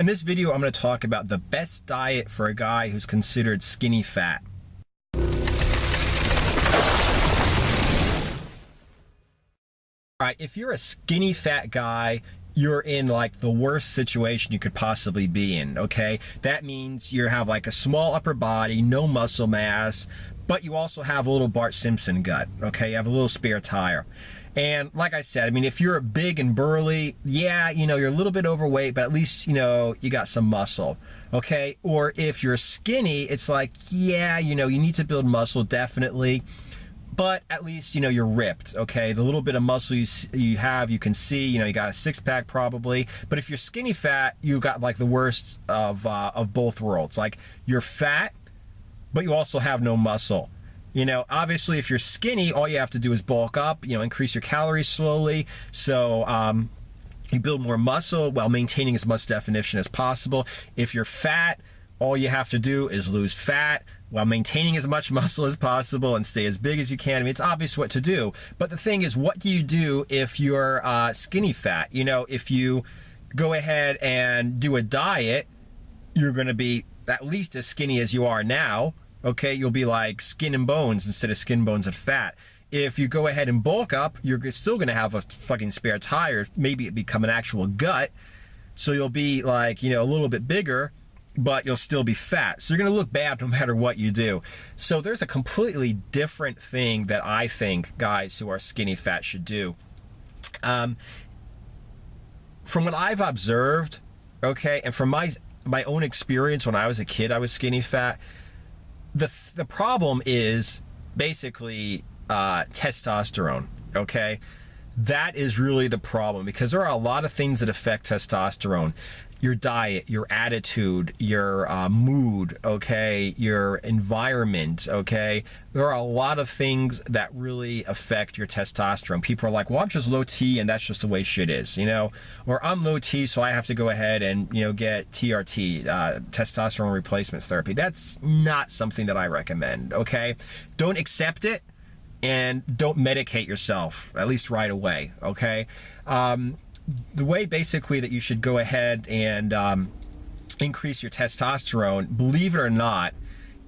In this video, I'm going to talk about the best diet for a guy who's considered skinny fat. All right, if you're a skinny fat guy, you're in like the worst situation you could possibly be in, okay? That means you have like a small upper body, no muscle mass, but you also have a little Bart Simpson gut, okay? You have a little spare tire. And like I said, I mean, if you're big and burly, yeah, you're a little bit overweight, but at least, you got some muscle, okay? Or if you're skinny, it's like, yeah, you need to build muscle, definitely. But at least, you're ripped, okay? The little bit of muscle you have, you can see, you got a six-pack probably. But if you're skinny fat, you got like the worst of both worlds. Like, you're fat, but you also have no muscle. Obviously, if you're skinny, all you have to do is bulk up, increase your calories slowly. So you build more muscle while maintaining as much definition as possible. If you're fat, all you have to do is lose fat while maintaining as much muscle as possible and stay as big as you can. I mean, it's obvious what to do. But the thing is, what do you do if you're skinny fat? If you go ahead and do a diet, you're going to be at least as skinny as you are now. Okay, you'll be like skin and bones instead of skin, bones, and fat. If you go ahead and bulk up, you're still going to have a fucking spare tire. Maybe it become an actual gut. So you'll be like, a little bit bigger, but you'll still be fat. So you're going to look bad no matter what you do. So there's a completely different thing that I think guys who are skinny fat should do. From what I've observed, okay, and from my own experience when I was a kid, I was skinny fat. The problem is basically testosterone, okay? That is really the problem because there are a lot of things that affect testosterone. Your diet, your attitude, your mood, okay, your environment, okay? There are a lot of things that really affect your testosterone. People are like, well, I'm just low T and that's just the way shit is, Or I'm low T, so I have to go ahead and, get TRT, testosterone replacement therapy. That's not something that I recommend, okay? Don't accept it and don't medicate yourself, at least right away, okay? The way basically that you should go ahead and increase your testosterone, believe it or not,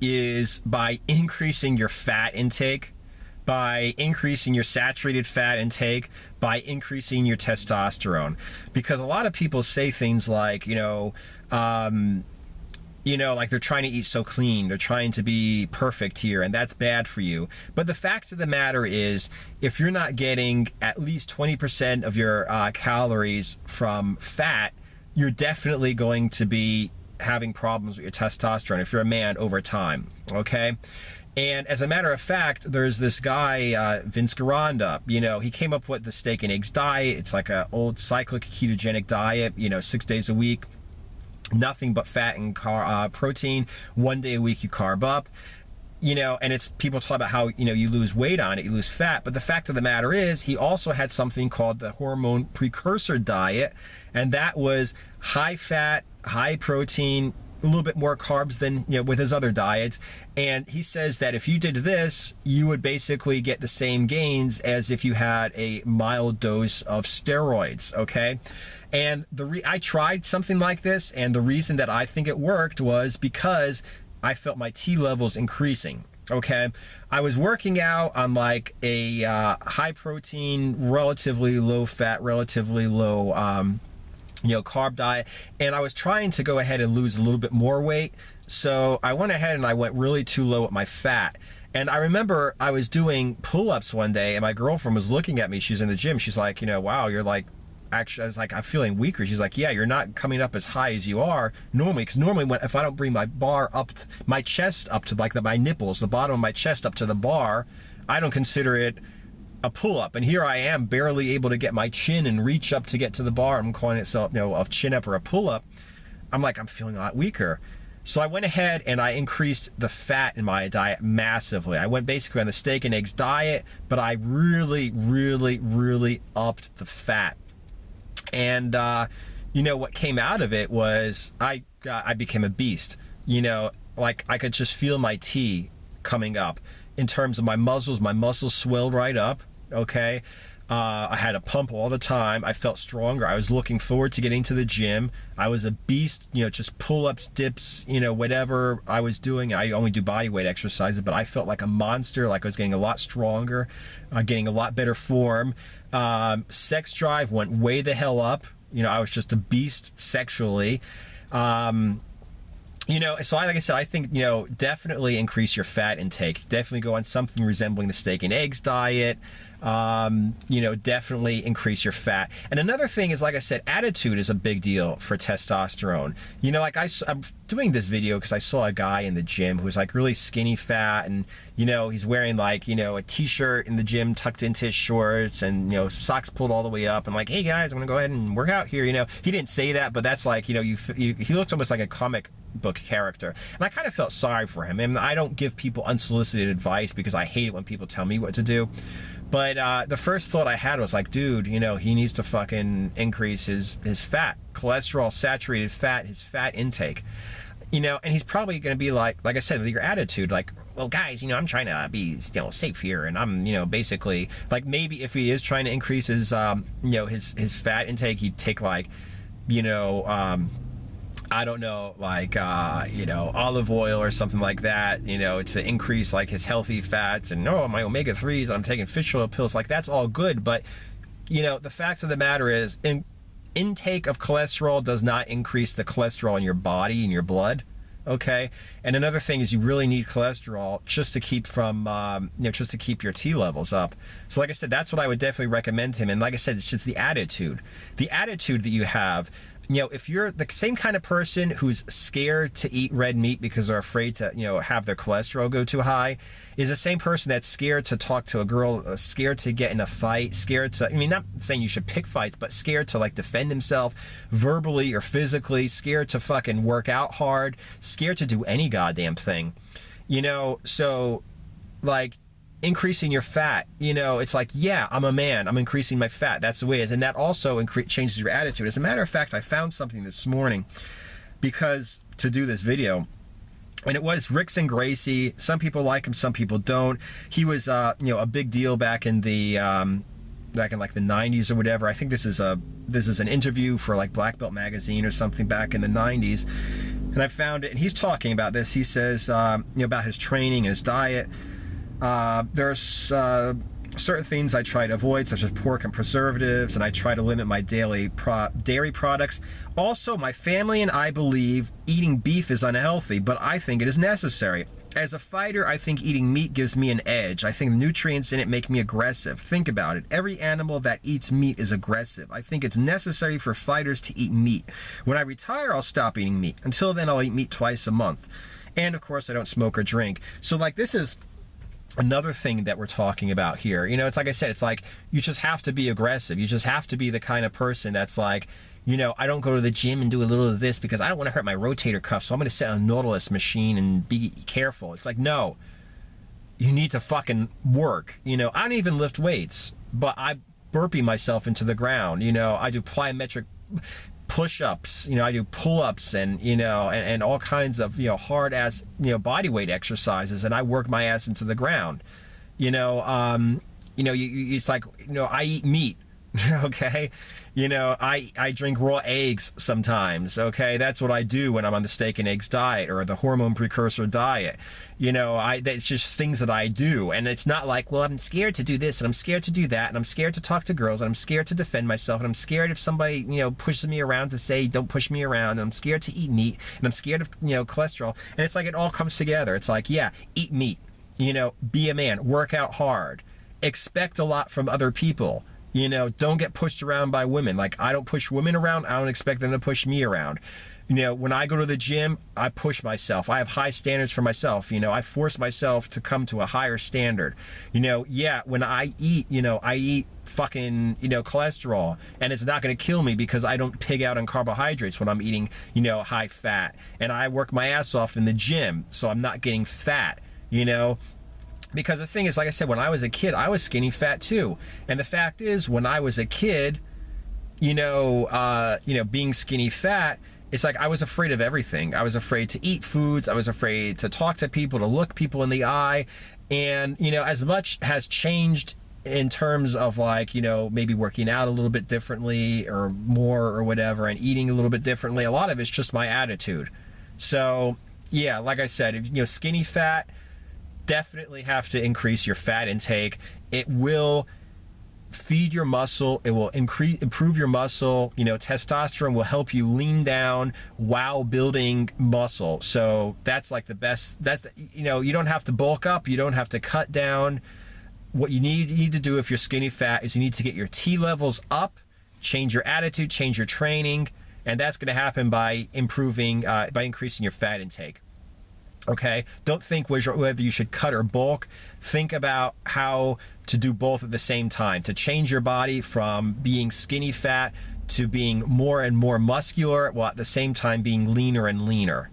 is by increasing your fat intake, by increasing your saturated fat intake, by increasing your testosterone. Because a lot of people say things like, like they're trying to eat so clean, they're trying to be perfect here, and that's bad for you. But the fact of the matter is, if you're not getting at least 20% of your calories from fat, you're definitely going to be having problems with your testosterone if you're a man over time, okay? And as a matter of fact, there's this guy, Vince Gironda, he came up with the steak and eggs diet. It's like an old cyclic ketogenic diet, 6 days a week. Nothing but fat and protein. 1 day a week you carb up, and it's people talk about how you lose weight on it, you lose fat, but the fact of the matter is he also had something called the hormone precursor diet, and that was high fat, high protein, a little bit more carbs than with his other diets. And he says that if you did this, you would basically get the same gains as if you had a mild dose of steroids, okay? And I tried something like this, and the reason that I think it worked was because I felt my T levels increasing, okay? I was working out on like a high protein, relatively low fat, relatively low carb diet, and I was trying to go ahead and lose a little bit more weight. So I went ahead and I went really too low with my fat. And I remember I was doing pull-ups one day, and my girlfriend was looking at me. She's in the gym. She's like, wow, you're like, actually, I was like, I'm feeling weaker. She's like, yeah, you're not coming up as high as you are normally. Because normally if I don't bring my bar up, my chest up to like my nipples, the bottom of my chest up to the bar, I don't consider it a pull-up. And here I am barely able to get my chin and reach up to get to the bar. I'm calling it a chin-up or a pull-up. I'm like, I'm feeling a lot weaker. So I went ahead and I increased the fat in my diet massively. I went basically on the steak and eggs diet, but I really, really, really upped the fat. And what came out of it was I became a beast. Like I could just feel my T coming up in terms of my muscles. My muscles swelled right up, okay? I had a pump all the time. I felt stronger. I was looking forward to getting to the gym. I was a beast, just pull-ups, dips, whatever I was doing. I only do body weight exercises, but I felt like a monster, like I was getting a lot stronger, getting a lot better form. Sex drive went way the hell up. I was just a beast sexually. So like I said, I think, definitely increase your fat intake. Definitely go on something resembling the steak and eggs diet. Definitely increase your fat. And another thing is, like I said, attitude is a big deal for testosterone. I'm doing this video because I saw a guy in the gym who was like really skinny fat, and, he's wearing like, a t-shirt in the gym tucked into his shorts, and, socks pulled all the way up, and like, hey guys, I'm going to go ahead and work out here. He didn't say that, but that's like, he looks almost like a comic book character, and I kind of felt sorry for him. And I don't give people unsolicited advice because I hate it when people tell me what to do. But the first thought I had was like, dude, he needs to fucking increase his fat, cholesterol, saturated fat, his fat intake. And he's probably going to be like I said, with your attitude, like, well, guys, I'm trying to be, safe here, and I'm, basically, like, maybe if he is trying to increase his, his fat intake, he'd take like, I don't know, like, olive oil or something like that, to increase like his healthy fats, and my omega-3s, I'm taking fish oil pills, like, that's all good. But, the fact of the matter is, intake of cholesterol does not increase the cholesterol in your body, in your blood. Okay. And another thing is, you really need cholesterol just to keep from, just to keep your T levels up. So like I said, that's what I would definitely recommend to him. And like I said, it's just the attitude that you have. If you're the same kind of person who's scared to eat red meat because they're afraid to, have their cholesterol go too high, is the same person that's scared to talk to a girl, scared to get in a fight, scared to, not saying you should pick fights, but scared to like defend himself verbally or physically, scared to fucking work out hard, scared to do any goddamn thing. So like, increasing your fat, it's like, yeah, I'm a man, I'm increasing my fat, that's the way it is. And that also changes your attitude. As a matter of fact, I found something this morning because to do this video, and it was Rickson Gracie. Some people like him, some people don't. He was a big deal back in the like the 90s or whatever. I think this is an interview for like Black Belt magazine or something back in the 90s, and I found it, and he's talking about this. He says about his training and his diet. There's certain things I try to avoid, such as pork and preservatives, and I try to limit my daily dairy products. Also, my family and I believe eating beef is unhealthy, but I think it is necessary. As a fighter, I think eating meat gives me an edge. I think the nutrients in it make me aggressive. Think about it. Every animal that eats meat is aggressive. I think it's necessary for fighters to eat meat. When I retire, I'll stop eating meat. Until then, I'll eat meat twice a month. And of course, I don't smoke or drink. So like, this is another thing that we're talking about here. It's like I said, it's like, you just have to be aggressive. You just have to be the kind of person that's like, I don't go to the gym and do a little of this because I don't want to hurt my rotator cuff, so I'm going to sit on a Nautilus machine and be careful. It's like, no, you need to fucking work. I don't even lift weights, but I burpee myself into the ground. I do plyometric push-ups, I do pull-ups, and and all kinds of hard ass body weight exercises, and I work my ass into the ground. It's like, I eat meat. Okay, I drink raw eggs sometimes. Okay, that's what I do when I'm on the steak and eggs diet or the hormone precursor diet. It's just things that I do, and it's not like, well, I'm scared to do this and I'm scared to do that, and I'm scared to talk to girls, and I'm scared to defend myself, and I'm scared if somebody pushes me around to say don't push me around, and I'm scared to eat meat, and I'm scared of cholesterol. And it's like, it all comes together. It's like, yeah, eat meat, be a man, work out hard, expect a lot from other people. Don't get pushed around by women. Like, I don't push women around. I don't expect them to push me around. When I go to the gym, I push myself. I have high standards for myself. I force myself to come to a higher standard. Yeah, when I eat, I eat fucking, cholesterol, and it's not going to kill me because I don't pig out on carbohydrates when I'm eating, high fat. And I work my ass off in the gym, so I'm not getting fat, Because the thing is, like I said, when I was a kid, I was skinny fat too. And the fact is, when I was a kid, being skinny fat, it's like I was afraid of everything. I was afraid to eat foods. I was afraid to talk to people, to look people in the eye. And, as much has changed in terms of like, maybe working out a little bit differently or more or whatever, and eating a little bit differently. A lot of it's just my attitude. So yeah, like I said, if, skinny fat, definitely have to increase your fat intake. It will feed your muscle. It will improve your muscle. Testosterone will help you lean down while building muscle. So that's like the best. You don't have to bulk up. You don't have to cut down. What you need to do if you're skinny fat is you need to get your T levels up, change your attitude, change your training, and that's going to happen by increasing your fat intake. Okay, don't think whether you should cut or bulk. Think about how to do both at the same time, to change your body from being skinny fat to being more and more muscular, while at the same time being leaner and leaner.